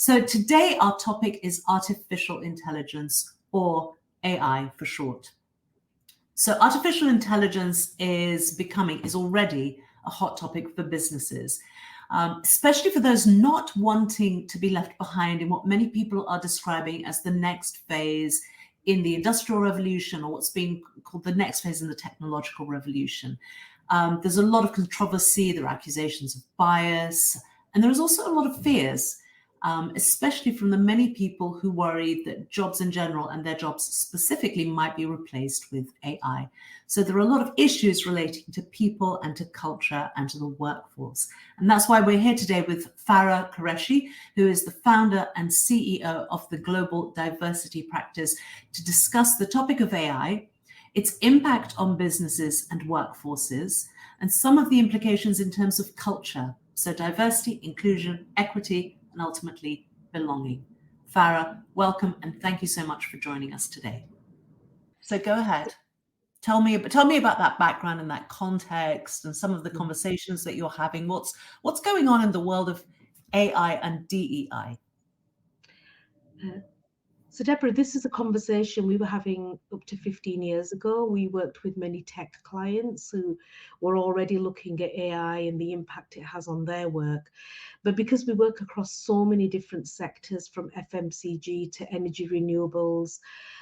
So today our topic is artificial intelligence, or AI for short. So artificial intelligence is already a hot topic for businesses, especially for those not wanting to be left behind in what many people are describing as the next phase in the Industrial Revolution, or what's been called the next phase in the technological revolution. There's a lot of controversy, there are accusations of bias, and there is also a lot of fears, especially from the many people who worry that jobs in general and their jobs specifically might be replaced with AI. So there are a lot of issues relating to people and to culture and to the workforce. And that's why we're here today with Farrah Qureshi, who is the founder and CEO of the Global Diversity Practice, to discuss the topic of AI, its impact on businesses and workforces, and some of the implications in terms of culture. So diversity, inclusion, equity, and ultimately belonging. Farrah, welcome, and thank you so much for joining us today. So go ahead. Tell me about that background and that context and some of the conversations that you're having. What's going on in the world of AI and DEI? So Deborah, this is a conversation we were having up to 15 years ago. We worked with many tech clients who were already looking at AI and the impact it has on their work. But because we work across so many different sectors, from FMCG to energy renewables,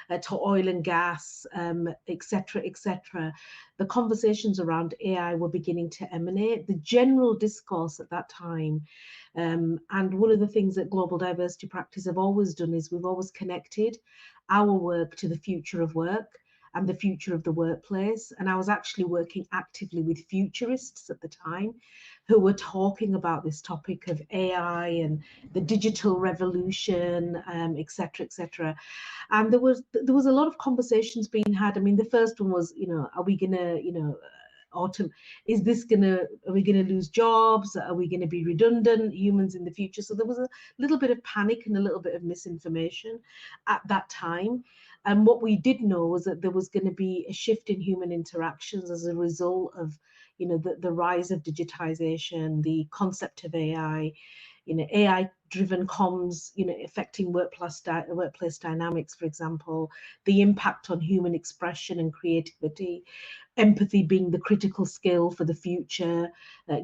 to oil and gas, et cetera, the conversations around AI were beginning to emanate. The general discourse at that time, and one of the things that Global Diversity Practice have always done is we've always connected our work to the future of work and the future of the workplace. And I was actually working actively with futurists at the time who were talking about this topic of AI and the digital revolution, et cetera. And there was a lot of conversations being had. I mean, the first one was, are we gonna, are we gonna lose jobs? Are we gonna be redundant humans in the future? So there was a little bit of panic and a little bit of misinformation at that time. And what we did know was that there was going to be a shift in human interactions as a result of, the rise of digitization, the concept of AI, AI-driven comms, affecting workplace dynamics, for example, the impact on human expression and creativity, empathy being the critical skill for the future,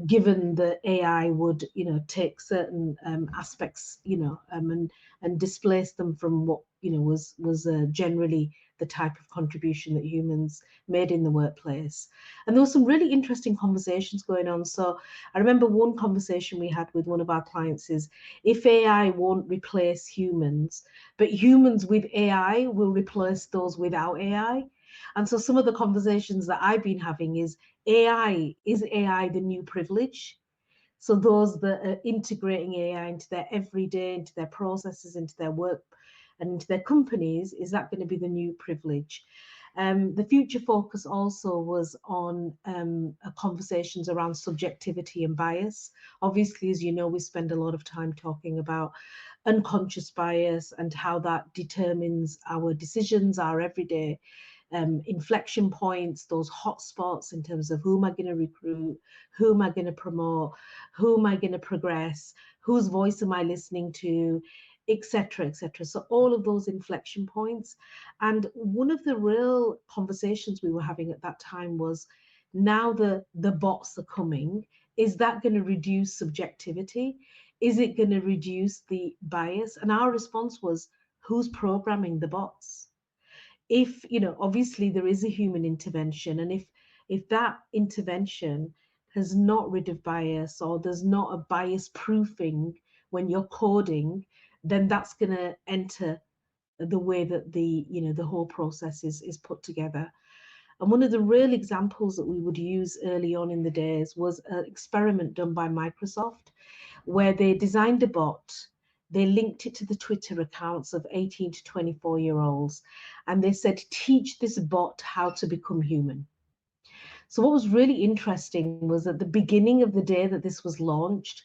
given that AI would, take certain aspects, and displace them from what, was generally the type of contribution that humans made in the workplace. And there were some really interesting conversations going on. So I remember one conversation we had with one of our clients is, if AI won't replace humans, but humans with AI will replace those without AI. And so some of the conversations that I've been having is AI the new privilege? So those that are integrating AI into their everyday, into their processes, into their work and into their companies, is that going to be the new privilege? The future focus also was on conversations around subjectivity and bias. Obviously, as you know, we spend a lot of time talking about unconscious bias and how that determines our decisions, our everyday inflection points, those hotspots in terms of who am I going to recruit, who am I going to promote, who am I going to progress, whose voice am I listening to, et cetera. So all of those inflection points. And one of the real conversations we were having at that time was, now the bots are coming, is that going to reduce subjectivity? Is it going to reduce the bias? And our response was, who's programming the bots? If, obviously there is a human intervention, and if that intervention has not rid of bias, or there's not a bias proofing when you're coding, then that's going to enter the way that the whole process is put together. And one of the real examples that we would use early on in the days was an experiment done by Microsoft, where they designed a bot. They linked it to the Twitter accounts of 18 to 24-year-olds, and they said, teach this bot how to become human. So what was really interesting was, at the beginning of the day that this was launched,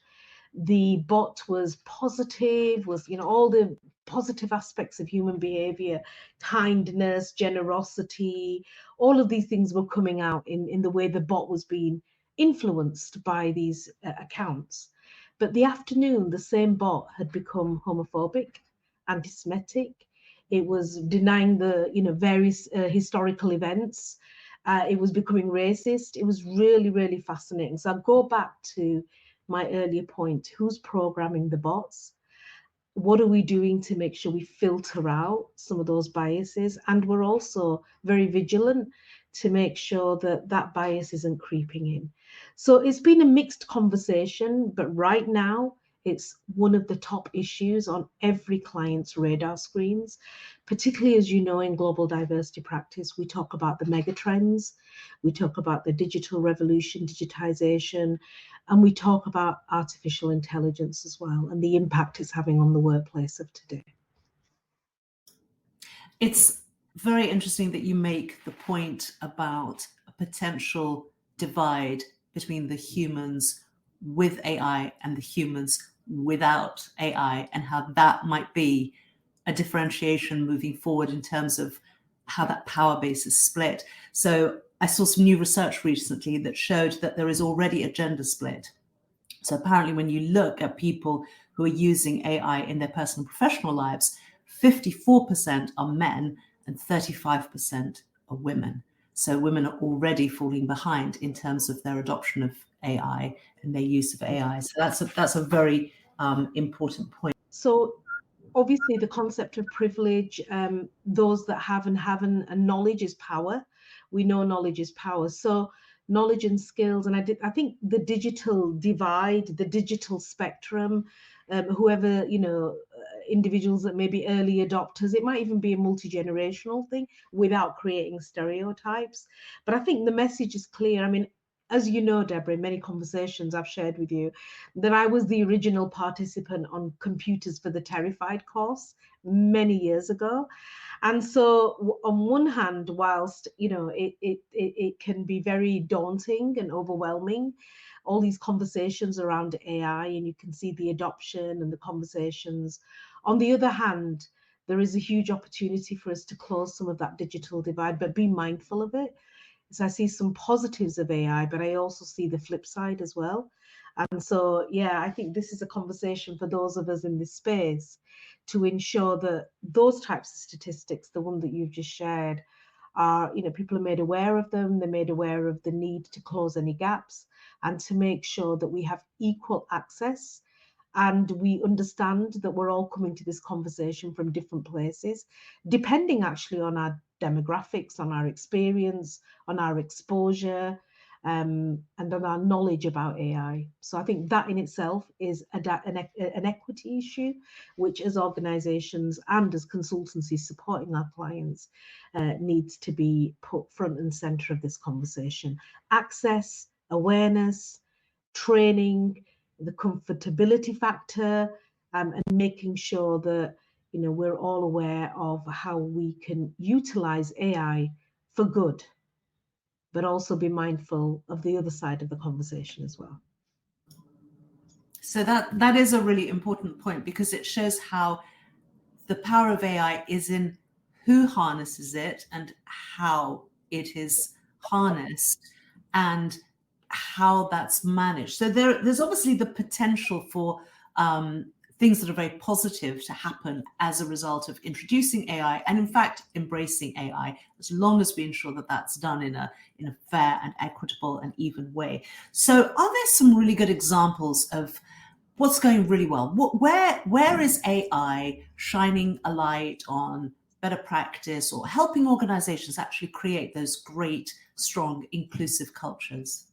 the bot was positive, was, all the positive aspects of human behavior, kindness, generosity, all of these things were coming out in the way the bot was being influenced by these accounts. But the afternoon, the same bot had become homophobic, anti-Semitic. It was denying the, various historical events. It was becoming racist. It was really, really fascinating. So I'll go back to my earlier point. Who's programming the bots? What are we doing to make sure we filter out some of those biases? And we're also very vigilant to make sure that that bias isn't creeping in. So it's been a mixed conversation, but right now it's one of the top issues on every client's radar screens, particularly, as you know, in global diversity practice, we talk about the mega trends, we talk about the digital revolution, digitization, and we talk about artificial intelligence as well and the impact it's having on the workplace of today. It's very interesting that you make the point about a potential divide between the humans with AI and the humans without AI, and how that might be a differentiation moving forward in terms of how that power base is split. So I saw some new research recently that showed that there is already a gender split. So apparently when you look at people who are using AI in their personal and professional lives, 54% are men and 35% are women. So women are already falling behind in terms of their adoption of AI and their use of AI. So that's a very important point. So obviously the concept of privilege, those that have and haven't, and knowledge is power. We know knowledge is power. So knowledge and skills, and I think the digital divide, the digital spectrum, whoever, individuals that may be early adopters, it might even be a multi-generational thing without creating stereotypes. But I think the message is clear. I mean, as you know, Deborah, in many conversations I've shared with you, that I was the original participant on Computers for the Terrified course many years ago. And so on one hand, whilst, it can be very daunting and overwhelming, all these conversations around AI, and you can see the adoption and the conversations. On the other hand, there is a huge opportunity for us to close some of that digital divide, but be mindful of it. So I see some positives of AI, but I also see the flip side as well. And so, yeah, I think this is a conversation for those of us in this space to ensure that those types of statistics, the one that you've just shared, are, people are made aware of them, they're made aware of the need to close any gaps and to make sure that we have equal access. And we understand that we're all coming to this conversation from different places, depending actually on our demographics, on our experience, on our exposure, and on our knowledge about AI. So I think that in itself is an equity issue, which as organizations and as consultancies supporting our clients needs to be put front and center of this conversation. Access, awareness, training, the comfortability factor, and making sure that we're all aware of how we can utilize AI for good, but also be mindful of the other side of the conversation as well. So that is a really important point, because it shows how the power of AI is in who harnesses it and how it is harnessed and how that's managed. So there's obviously the potential for things that are very positive to happen as a result of introducing AI and in fact embracing AI, as long as we ensure that that's done in a fair and equitable and even way. So are there some really good examples of what's going really well? Where is AI shining a light on better practice or helping organizations actually create those great, strong, inclusive cultures?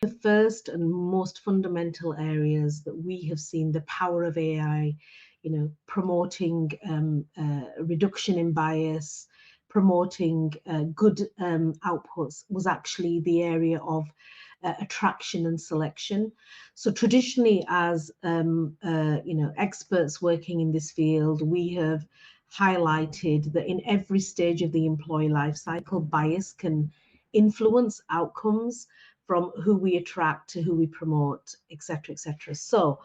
The first and most fundamental areas that we have seen the power of AI, promoting reduction in bias, promoting good outputs, was actually the area of attraction and selection. So traditionally, as experts working in this field, we have highlighted that in every stage of the employee life cycle, bias can influence outcomes, from who we attract to who we promote, etc., etc. So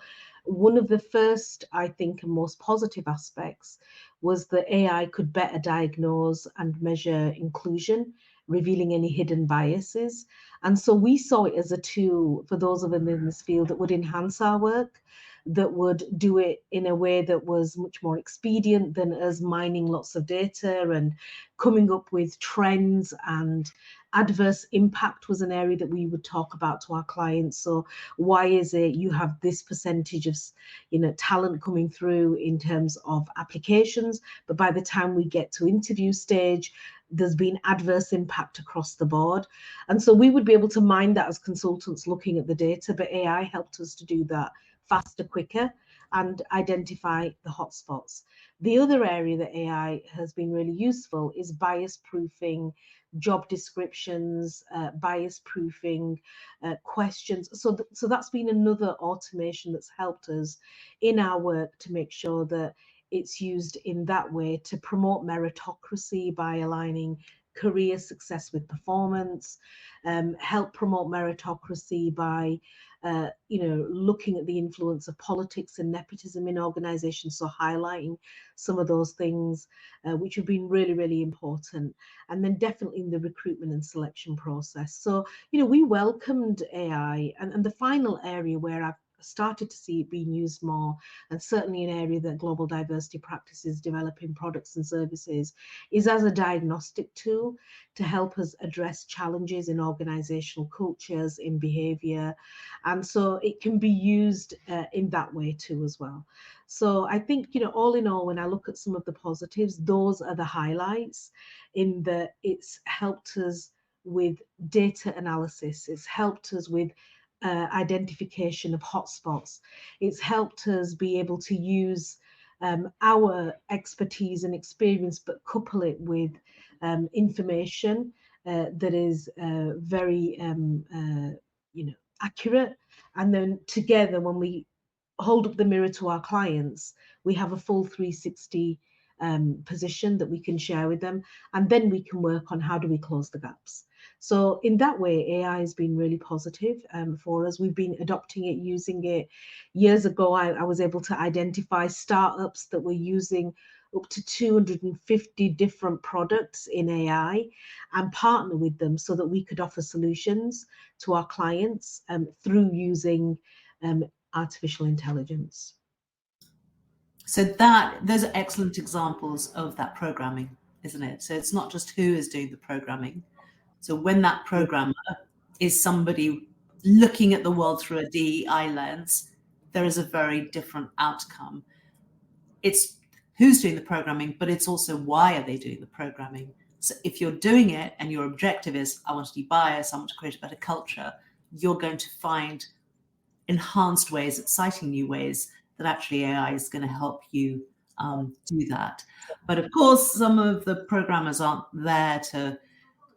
one of the first, I think, and most positive aspects was that AI could better diagnose and measure inclusion revealing any hidden biases. And so we saw it as a tool for those of us in this field that would enhance our work, that would do it in a way that was much more expedient than us mining lots of data and coming up with trends. And adverse impact was an area that we would talk about to our clients. So why is it you have this percentage of talent coming through in terms of applications, but by the time we get to interview stage, there's been adverse impact across the board? And so we would be able to mine that as consultants looking at the data, but AI helped us to do that faster, quicker, and identify the hotspots. The other area that AI has been really useful is bias proofing job descriptions, bias proofing questions. So that's been another automation that's helped us in our work to make sure that it's used in that way to promote meritocracy by aligning career success with performance, help promote meritocracy by looking at the influence of politics and nepotism in organizations, so highlighting some of those things which have been really, really important. And then definitely in the recruitment and selection process. So, we welcomed AI. And the final area where I've started to see it being used more, and certainly an area that global diversity practices developing products and services, is as a diagnostic tool to help us address challenges in organizational cultures, in behavior. And so it can be used in that way too as well. So I think, all in all, when I look at some of the positives, those are the highlights, in that it's helped us with data analysis. It's helped us with identification of hotspots. It's helped us be able to use our expertise and experience, but couple it with information that is very accurate. And then together, when we hold up the mirror to our clients, we have a full 360 position that we can share with them, and then we can work on how do we close the gaps. So in that way, AI has been really positive for us. We've been adopting it, using it. Years ago, I was able to identify startups that were using up to 250 different products in AI and partner with them so that we could offer solutions to our clients through using artificial intelligence. So those are excellent examples of that programming, isn't it? So it's not just who is doing the programming. So when that programmer is somebody looking at the world through a DEI lens, there is a very different outcome. It's who's doing the programming, but it's also why are they doing the programming. So if you're doing it and your objective is, I want to be biased, I want to create a better culture, you're going to find enhanced ways, exciting new ways that actually AI is going to help you do that. But of course, some of the programmers aren't there to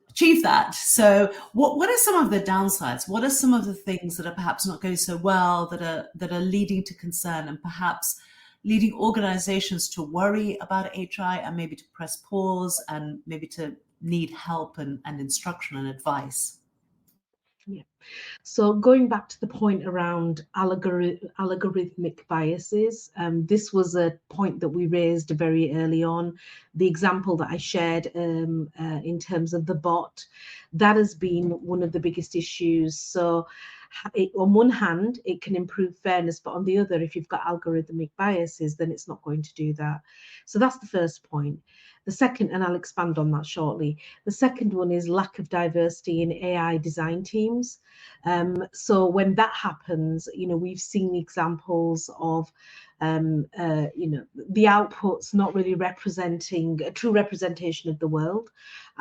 achieve that. So what are some of the downsides? What are some of the things that are perhaps not going so well, that are leading to concern and perhaps leading organizations to worry about HI and maybe to press pause and maybe to need help and instruction and advice? Yeah. So going back to the point around algorithmic biases, this was a point that we raised very early on. The example that I shared in terms of the bot, that has been one of the biggest issues. So on one hand, it can improve fairness, but on the other, if you've got algorithmic biases, then it's not going to do that. So that's the first point. The second, and I'll expand on that shortly, the second one is lack of diversity in AI design teams. So when that happens, we've seen examples of the outputs not really representing a true representation of the world.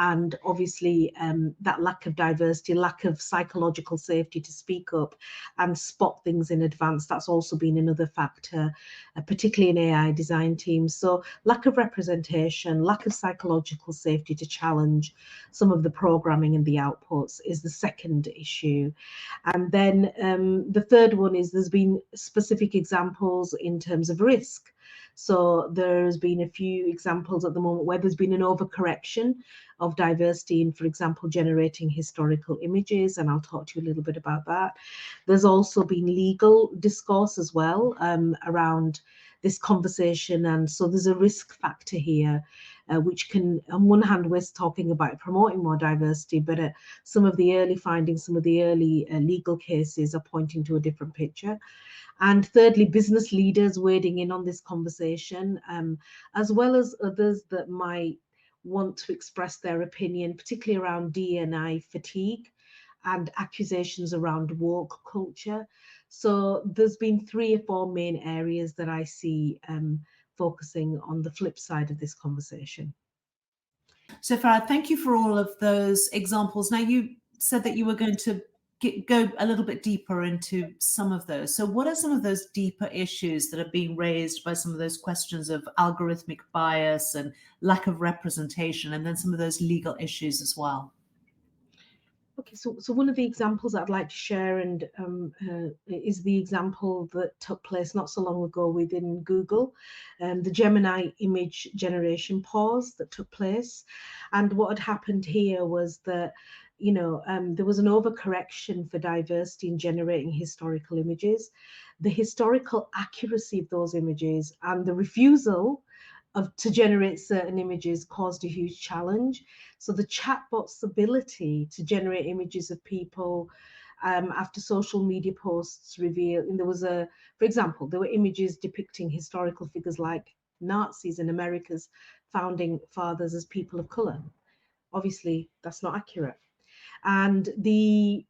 And obviously that lack of diversity, lack of psychological safety to speak up and spot things in advance, that's also been another factor, particularly in AI design teams. So lack of representation, lack of psychological safety to challenge some of the programming and the outputs is the second issue. And then the third one is there's been specific examples in terms of risk. So there's been a few examples at the moment where there's been an overcorrection of diversity in, for example, generating historical images, and I'll talk to you a little bit about that. There's also been legal discourse as well around this conversation. And so there's a risk factor here, which can, on one hand, we're talking about promoting more diversity, but some of the early findings, some of the early legal cases are pointing to a different picture. And thirdly, business leaders wading in on this conversation, as well as others that might want to express their opinion, particularly around D&I fatigue and accusations around woke culture. So there's been 3 or 4 main areas that I see focusing on the flip side of this conversation. So Farrah, thank you for all of those examples. Now, you said that you were going to go a little bit deeper into some of those. So what are some of those deeper issues that are being raised by some of those questions of algorithmic bias and lack of representation, and then some of those legal issues as well? Okay, so one of the examples I'd like to share and is the example that took place not so long ago within Google, the Gemini image generation pause that took place. And what had happened here was that, there was an overcorrection for diversity in generating historical images. The historical accuracy of those images and the refusal to generate certain images caused a huge challenge. So the chatbot's ability to generate images of people after social media posts reveal, and for example, there were images depicting historical figures like Nazis and America's founding fathers as people of color. Obviously, that's not accurate. And the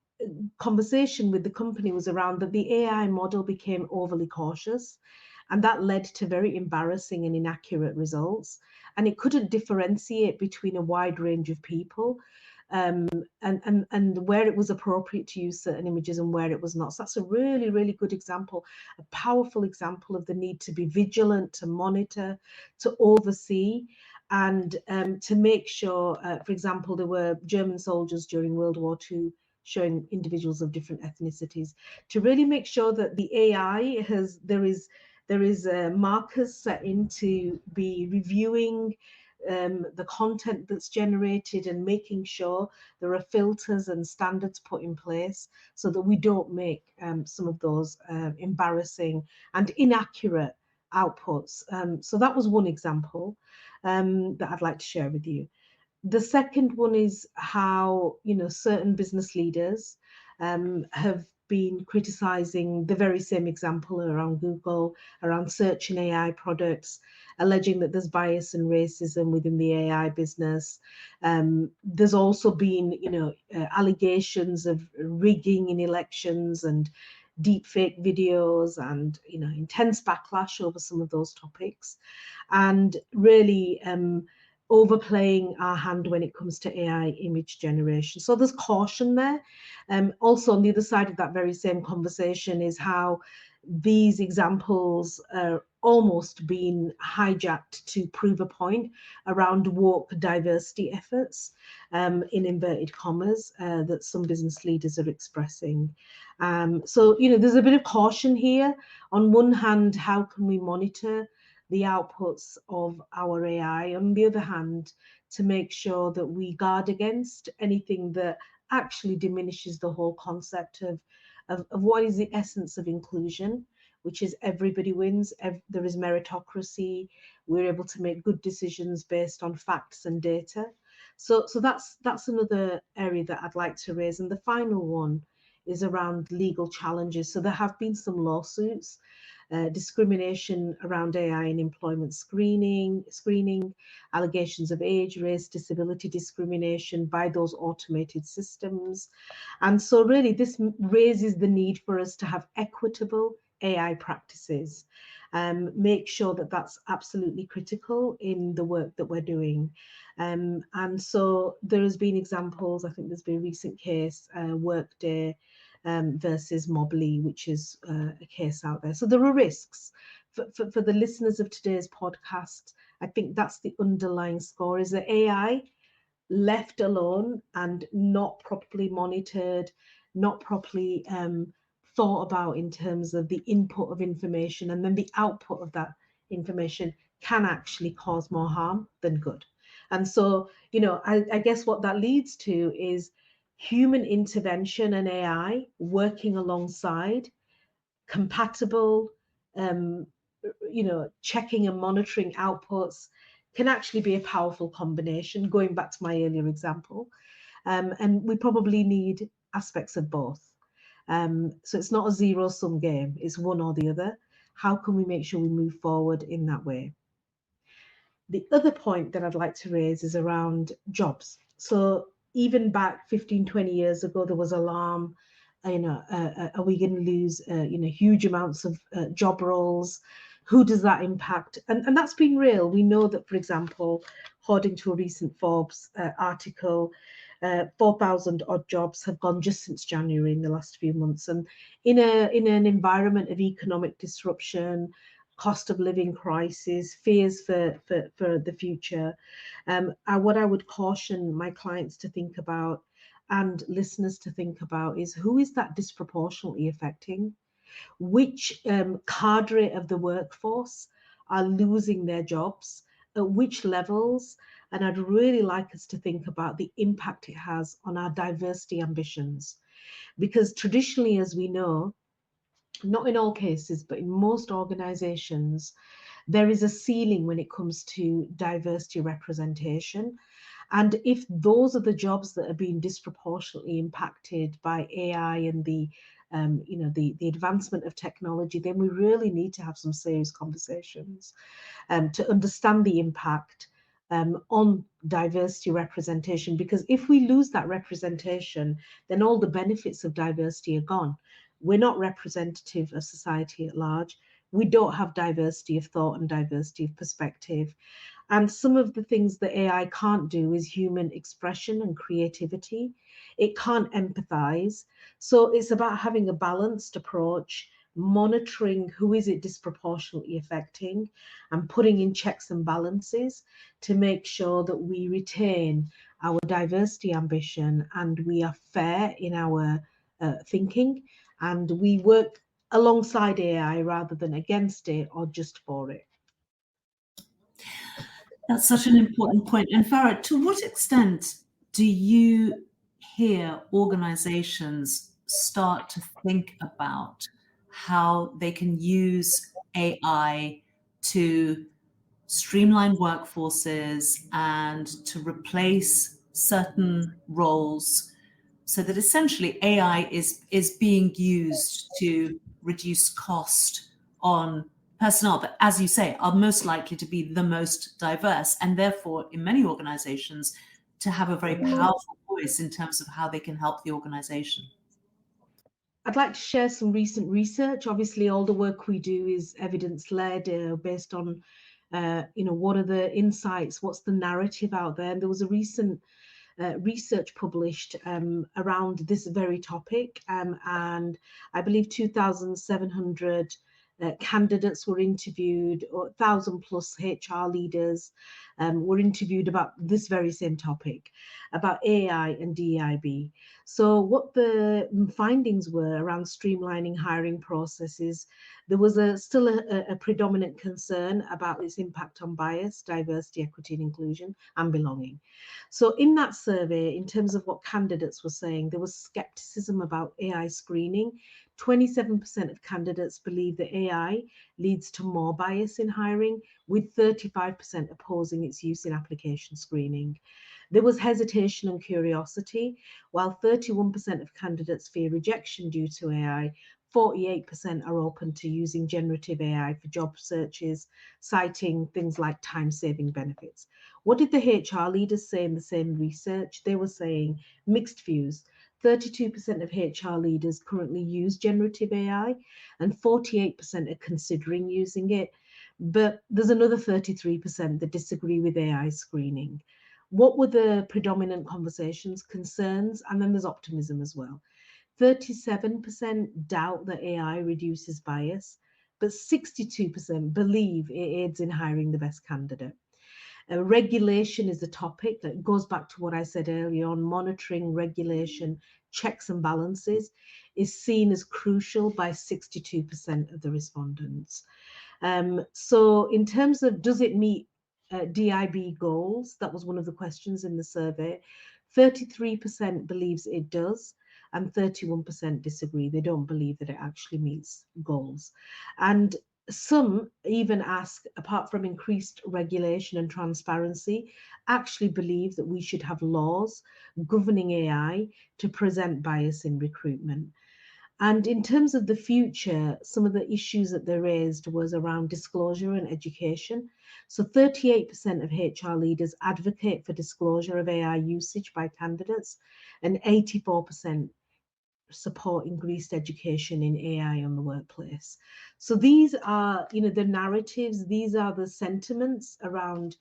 conversation with the company was around that the AI model became overly cautious, and that led to very embarrassing and inaccurate results. And it couldn't differentiate between a wide range of people, and where it was appropriate to use certain images and where it was not. So that's a really, really good example, a powerful example of the need to be vigilant, to monitor, to oversee, and to make sure, for example, there were German soldiers during World War II showing individuals of different ethnicities, to really make sure that the AI there is markers set in to be reviewing the content that's generated and making sure there are filters and standards put in place so that we don't make some of those embarrassing and inaccurate outputs. So that was one example that I'd like to share with you. The second one is how certain business leaders have been criticizing the very same example around Google, around search and AI products, alleging that there's bias and racism within the AI business. There's also been, allegations of rigging in elections and deep fake videos and, intense backlash over some of those topics. And really, overplaying our hand when it comes to AI image generation. So there's caution there. Also, on the other side of that very same conversation is how these examples are almost being hijacked to prove a point around woke diversity efforts, in inverted commas, that some business leaders are expressing. So, there's a bit of caution here. On one hand, how can we monitor the outputs of our AI, on the other hand, to make sure that we guard against anything that actually diminishes the whole concept of what is the essence of inclusion, which is everybody wins, there is meritocracy, we're able to make good decisions based on facts and data. So that's another area that I'd like to raise. And the final one is around legal challenges. So there have been some lawsuits, discrimination around AI in employment screening, allegations of age, race, disability discrimination by those automated systems. And so really this raises the need for us to have equitable AI practices. Make sure that that's absolutely critical in the work that we're doing. And so there has been examples, I think there's been a recent case, Workday versus Mobley, which is a case out there. So there are risks. For the listeners of today's podcast, I think that's the underlying score, is that AI left alone and not properly monitored, not properly thought about in terms of the input of information, and then the output of that information can actually cause more harm than good. And so, I guess what that leads to is human intervention and AI working alongside, compatible, checking and monitoring outputs can actually be a powerful combination, going back to my earlier example. And we probably need aspects of both. So it's not a zero-sum game, it's one or the other. How can we make sure we move forward in that way? The other point that I'd like to raise is around jobs. So even back 15, 20 years ago, there was alarm, are we going to lose, huge amounts of job roles? Who does that impact? And that's been real. We know that, for example, according to a recent Forbes article, 4,000 odd jobs have gone just since January in the last few months. And in an environment of economic disruption, cost of living crisis, fears for the future, what I would caution my clients to think about and listeners to think about is, who is that disproportionately affecting? Which cadre of the workforce are losing their jobs? At which levels? And I'd really like us to think about the impact it has on our diversity ambitions. Because traditionally, as we know, not in all cases, but in most organizations, there is a ceiling when it comes to diversity representation. And if those are the jobs that are being disproportionately impacted by AI and the advancement of technology, then we really need to have some serious conversations to understand the impact on diversity representation. Because if we lose that representation, then all the benefits of diversity are gone. We're not representative of society at large. We don't have diversity of thought and diversity of perspective. And some of the things that AI can't do is human expression and creativity. It can't empathize. So it's about having a balanced approach, monitoring who is it disproportionately affecting, and putting in checks and balances to make sure that we retain our diversity ambition and we are fair in our thinking, and we work alongside AI rather than against it or just for it. That's such an important point. And Farrah, to what extent do you hear organizations start to think about how they can use AI to streamline workforces and to replace certain roles, so that essentially AI is being used to reduce cost on personnel that, as you say, are most likely to be the most diverse, and therefore in many organizations to have a very powerful voice in terms of how they can help the organization? I'd like to share some recent research. Obviously, all the work we do is evidence-led, based on, what are the insights, what's the narrative out there. And there was a recent research published around this very topic, and I believe 2,700 candidates were interviewed, or 1,000 plus HR leaders were interviewed about this very same topic, about AI and DEIB. So what the findings were around streamlining hiring processes, there was still a predominant concern about its impact on bias, diversity, equity, and inclusion, and belonging. So in that survey, in terms of what candidates were saying, there was skepticism about AI screening. 27% of candidates believe that AI leads to more bias in hiring, with 35% opposing its use in application screening. There was hesitation and curiosity. While 31% of candidates fear rejection due to AI, 48% are open to using generative AI for job searches, citing things like time-saving benefits. What did the HR leaders say in the same research? They were saying mixed views. 32% of HR leaders currently use generative AI, and 48% are considering using it. But there's another 33% that disagree with AI screening. What were the predominant conversations, concerns? And then there's optimism as well. 37% doubt that AI reduces bias, but 62% believe it aids in hiring the best candidate. Regulation is a topic that goes back to what I said earlier on. Monitoring, regulation, checks and balances is seen as crucial by 62% of the respondents. So in terms of, does it meet DIB goals? That was one of the questions in the survey. 33% believes it does, and 31% disagree. They don't believe that it actually meets goals. And some even ask, apart from increased regulation and transparency, actually believe that we should have laws governing AI to present bias in recruitment. And in terms of the future, some of the issues that they raised was around disclosure and education. So 38% of HR leaders advocate for disclosure of AI usage by candidates, and 84% support increased education in AI on the workplace. So these are, the narratives, these are the sentiments around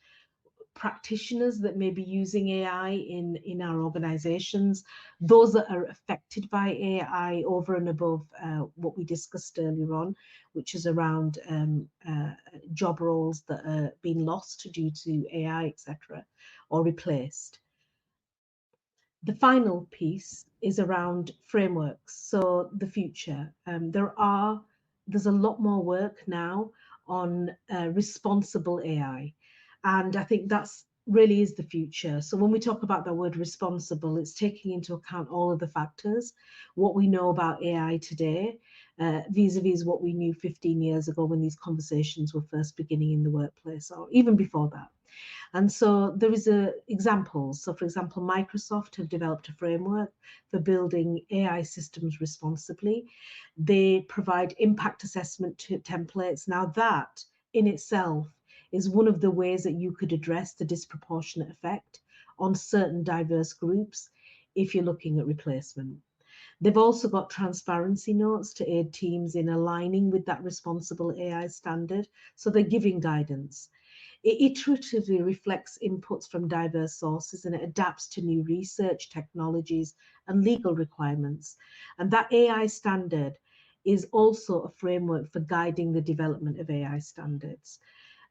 practitioners that may be using AI in our organizations, those that are affected by AI over and above what we discussed earlier on, which is around job roles that are being lost due to AI, etc., or replaced. The final piece is around frameworks. So the future, there's a lot more work now on responsible AI, and I think that's really is the future. So when we talk about the word responsible, it's taking into account all of the factors, what we know about AI today, vis-a-vis what we knew 15 years ago when these conversations were first beginning in the workplace, or even before that. And so there is examples. So for example, Microsoft have developed a framework for building AI systems responsibly. They provide impact assessment templates. Now that in itself is one of the ways that you could address the disproportionate effect on certain diverse groups if you're looking at replacement. They've also got transparency notes to aid teams in aligning with that responsible AI standard. So they're giving guidance. It iteratively reflects inputs from diverse sources, and it adapts to new research, technologies, and legal requirements. And that AI standard is also a framework for guiding the development of AI standards.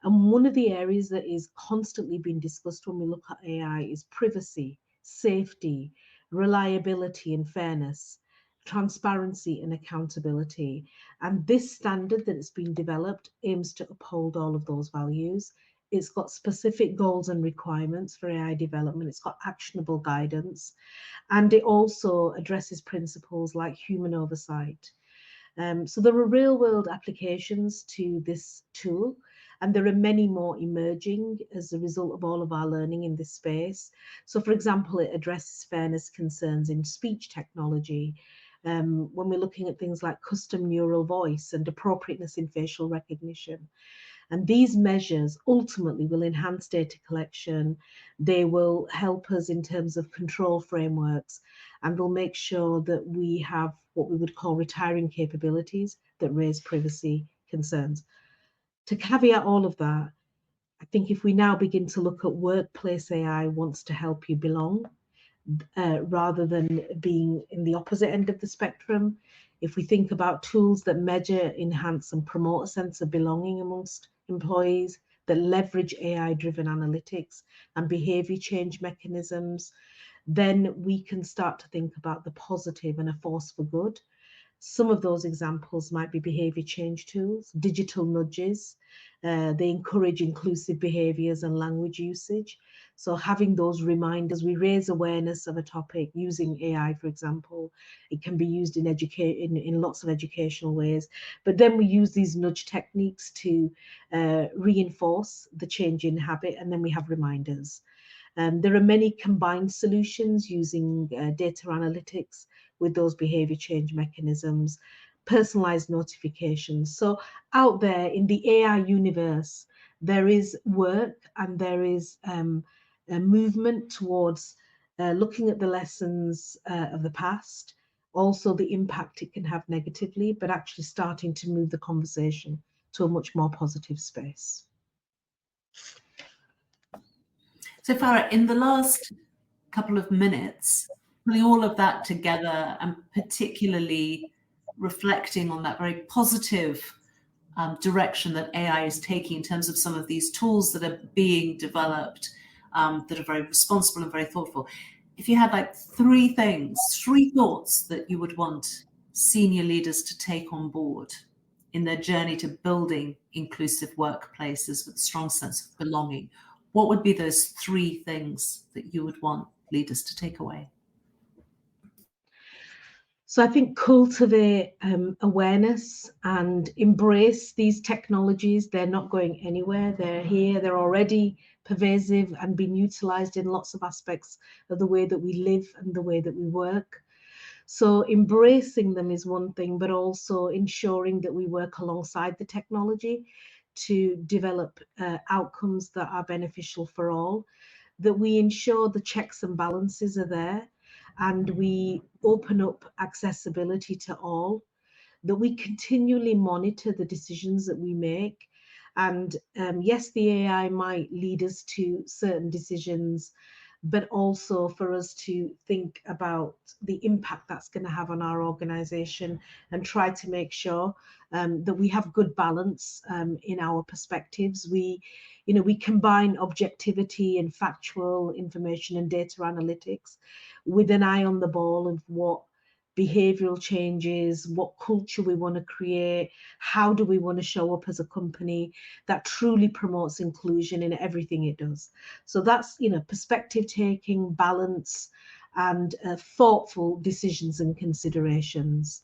And one of the areas that is constantly being discussed when we look at AI is privacy, safety, reliability and fairness, transparency and accountability. And this standard that has been developed aims to uphold all of those values. It's got specific goals and requirements for AI development. It's got actionable guidance, and it also addresses principles like human oversight. So there are real world applications to this tool, and there are many more emerging as a result of all of our learning in this space. So for example, it addresses fairness concerns in speech technology, when we're looking at things like custom neural voice and appropriateness in facial recognition. And these measures ultimately will enhance data collection. They will help us in terms of control frameworks, and will make sure that we have what we would call retiring capabilities that raise privacy concerns. To caveat all of that, I think if we now begin to look at workplace AI wants to help you belong, rather than being in the opposite end of the spectrum, if we think about tools that measure, enhance, and promote a sense of belonging amongst employees, that leverage AI-driven analytics and behavior change mechanisms, then we can start to think about the positive and a force for good. Some of those examples might be behavior change tools, digital nudges. They encourage inclusive behaviors and language usage. So having those reminders, we raise awareness of a topic using AI, for example. It can be used in lots of educational ways. But then we use these nudge techniques to reinforce the change in habit, and then we have reminders. There are many combined solutions using data analytics with those behavior change mechanisms, personalized notifications. So out there in the AI universe, there is work and there is a movement towards looking at the lessons of the past, also the impact it can have negatively, but actually starting to move the conversation to a much more positive space. So Farrah, in the last couple of minutes, putting all of that together and particularly reflecting on that very positive direction that AI is taking in terms of some of these tools that are being developed, that are very responsible and very thoughtful. If you had like three thoughts that you would want senior leaders to take on board in their journey to building inclusive workplaces with a strong sense of belonging, what would be those three things that you would want leaders to take away? So I think cultivate awareness and embrace these technologies. They're not going anywhere. They're here. They're already pervasive and being utilized in lots of aspects of the way that we live and the way that we work. So embracing them is one thing, but also ensuring that we work alongside the technology to develop outcomes that are beneficial for all, that we ensure the checks and balances are there, and we open up accessibility to all, that we continually monitor the decisions that we make. And yes, the AI might lead us to certain decisions, but also for us to think about the impact that's going to have on our organization and try to make sure that we have good balance in our perspectives. We combine objectivity and factual information and data analytics with an eye on the ball of what behavioral changes, what culture we want to create, how do we want to show up as a company that truly promotes inclusion in everything it does. So that's, perspective taking, balance, and thoughtful decisions and considerations.